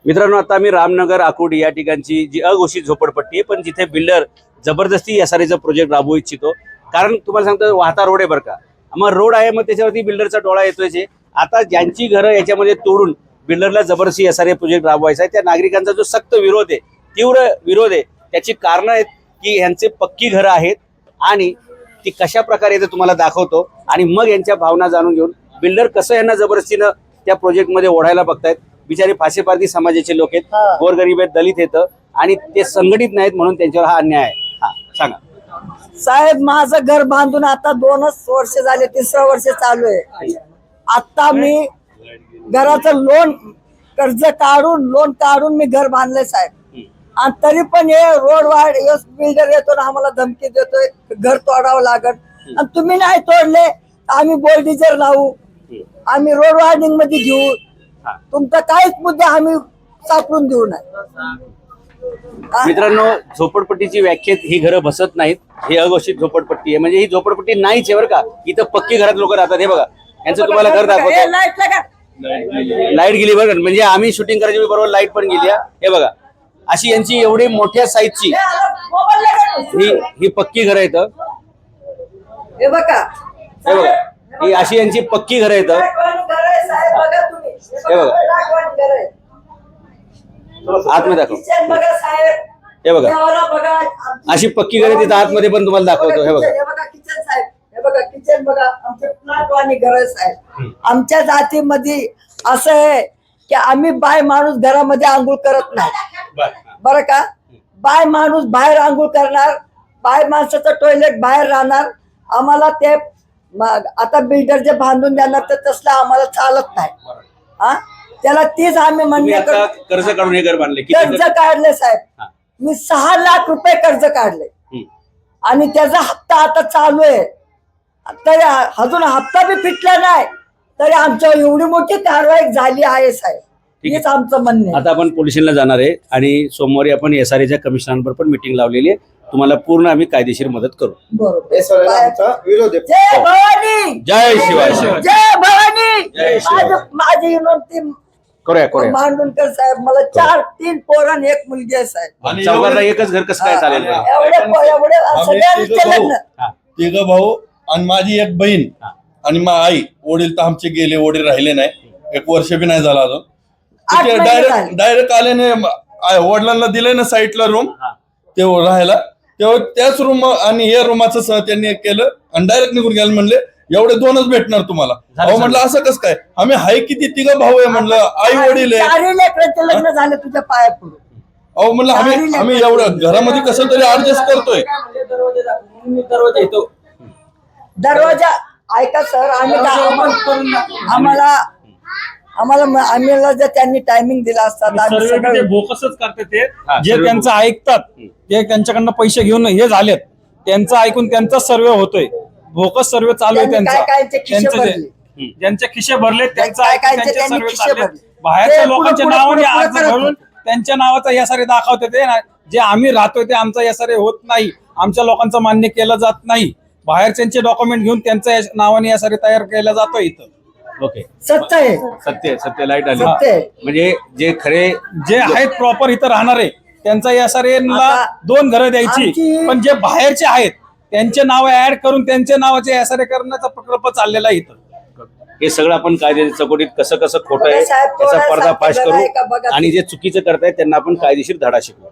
मित्रांनो, आता आम्ही रामनगर आकुर्डी या ठिकाणची जी अघोषित झोपडपट्टी आहे, पण जिथे बिल्डर जबरदस्ती एसआरएचा प्रोजेक्ट राबवू इच्छितो. कारण तुम्हाला सांगतो, वाहता रोड आहे बरं का. मग रोड आहे, मग त्याच्यावरती बिल्डरचा डोळा येतोय. आता ज्यांची घरं याच्यामध्ये तोडून बिल्डरला जबरदस्ती एसआरए प्रोजेक्ट राबवायचा आहे, त्या नागरिकांचा जो सक्त विरोध आहे, तीव्र विरोध आहे. त्याची कारणं आहेत की ह्यांचे पक्की घरं आहेत आणि ती कशा प्रकारे येते तुम्हाला दाखवतो. आणि मग यांच्या भावना जाणून घेऊन बिल्डर कसं यांना जबरदस्तीनं त्या प्रोजेक्टमध्ये ओढायला बघतायत. बिचारे फाशीपारधी समाजाचे लोक आहेत, गोरगरीब आहेत, दलित आहेत आणि ते संघटित नाहीत, म्हणून त्यांच्यावर हा अन्याय आहे. हा सांगा साहेब. माझं घर बांधून आता 2च वर्ष झाले, 3रं वर्ष चालू आहे. आता मी घराचं कर्ज काढून मी घर बांधलंय साहेब. आणि तरी पण हे रोड वाढ बिल्डर येतो ना, आम्हाला धमकी देतोय घर तोडावं लागत. आणि तुम्ही नाही तोडले आम्ही बोल्डीजर लावू, आम्ही रोड वार्निंग मध्ये घेऊ. तुमचा काहीच मुद्दा आम्ही सापडून देऊ नये. मित्रांनो, झोपडपट्टीची व्याख्येत ही घरं बसत नाहीत. ही अघोषित झोपडपट्टी आहे, म्हणजे ही झोपडपट्टी नाहीच आहे बरं का. इथं पक्की घरात लोक राहतात. हे बघा, यांचं तुम्हाला घर दाखवतो. लाईट गेली बरं, म्हणजे आम्ही शूटिंग करायची बरोबर लाईट पण गेली. हे बघा, अशी यांची एवढी मोठ्या साईजची ही पक्की घरं आहेत. हे बघा, ही अशी यांची पक्की घरं आहेत. हे बघा, आतमध्ये दाखव. हे बघा, अशी पक्की घरं तिथं आतमध्ये पण तुम्हाला दाखवतो. हे बघा, किचन साहेब, हे बघा किचन बघा. आमचे फ्लॅट वाणी घर साहेब. आमच्या जातीमध्ये असं आहे की आम्ही बाय माणूस घरामध्ये आंघोळ करत नाही बरं का. बाय माणूस बाहेर आंघोळ करणार, बाय माणसाचं टॉयलेट बाहेर राहणार. आम्हाला ते आता बिल्डर जे बांधून देणार तर तसलं आम्हाला चालत नाही. हा, त्याला तीच आम्ही म्हणणे. कर्ज काढून हे घर बांधले. कर्ज काढले साहेब, मी 6 लाख रुपये कर्ज काढले आणि त्याचा हप्ता आता चालू आहे. तरी अजून हप्ता बी फिटला नाही, तरी आमच्यावर एवढी मोठी कारवाई झाली आहे साहेब. हेच आमचं म्हणणं. आता आपण पोलीस स्टेशनला जाणार आहे आणि सोमवारी आपण एसआरएच्या कमिशनरांबरोबर पण मीटिंग लावलेली आहे. तुम्हाला पूर्ण आम्ही कायदेशीर मदत करू. बरोबर. जय भवानी, जय शिवाय, जय भवानी. माझी विनंती करूया. मांडुणकर साहेब, मला 3 पोरं आणि 1 मुलगी आहे साहेब. आणि चौघांना एकच घर कसं काय चालेल? एवढे सगळ्यांचे लग्न. 3 भाऊ आणि माझी 1 बहीण आणि आई. वडील तर आमचे गेले, वडील राहिले नाही. 1 वर्ष बी नाही झाला अजून. डायरेक्ट आल्याने वडिलांना दिले ना साईटला रूम ते राहायला. तेव्हा त्याच रूम आणि हे रूमाचं त्यांनी केलं आणि डायरेक्ट निघून गेलं. म्हणले एवढे 2च भेटणार तुम्हाला. अहो म्हणलं असं कसं काय, आम्ही हाय किती 3 भाऊ आहे म्हणलं, आई वडील आहे. लग्न झालं तुझ्या पाया पडून. अहो म्हणलं आम्ही एवढं घरामध्ये कसं तरी ऍडजस्ट करतोय. दरवाजा ऐका सर, आम्हाला जर त्यांनी टायमिंग दिला असता बोकसच करते ते जे त्यांचं ऐकतात, ते त्यांच्याकडनं पैसे घेऊन हे झालेत, त्यांचं ऐकून त्यांचा सर्वे होतोय. भोकस सर्वे चालू आहे त्यांचा. ज्यांचे खिशे भरले त्यांचा सर्वे चालले. बाहेरच्या लोकांच्या नावाने अर्ज भरून त्यांच्या नावाचा यासारे दाखवते ते. जे आम्ही राहतोय ते आमचा यासारे होत नाही, आमच्या लोकांचं मान्य केलं जात नाही. बाहेरच्यांचे डॉक्युमेंट घेऊन त्यांच्या नावाने यासारे तयार केला जातो इथं. ओके, सत्य लाईट आली. म्हणजे जे खरे जे आहेत प्रॉपर इथं राहणारे त्यांचा यासारेला 2 घरं द्यायची, पण जे बाहेरचे आहेत त्यांचे नाव ऍड करून त्यांच्या नावाचे यासारे करण्याचा प्रकल्प चाललेला आहे इथं. हे सगळं आपण कायद्याच्या चौकटीत कसं खोटं आहे त्याचा पर्दाफाश करू आणि जे चुकीचं करतायत त्यांना आपण कायदेशीर धडा शिकवू.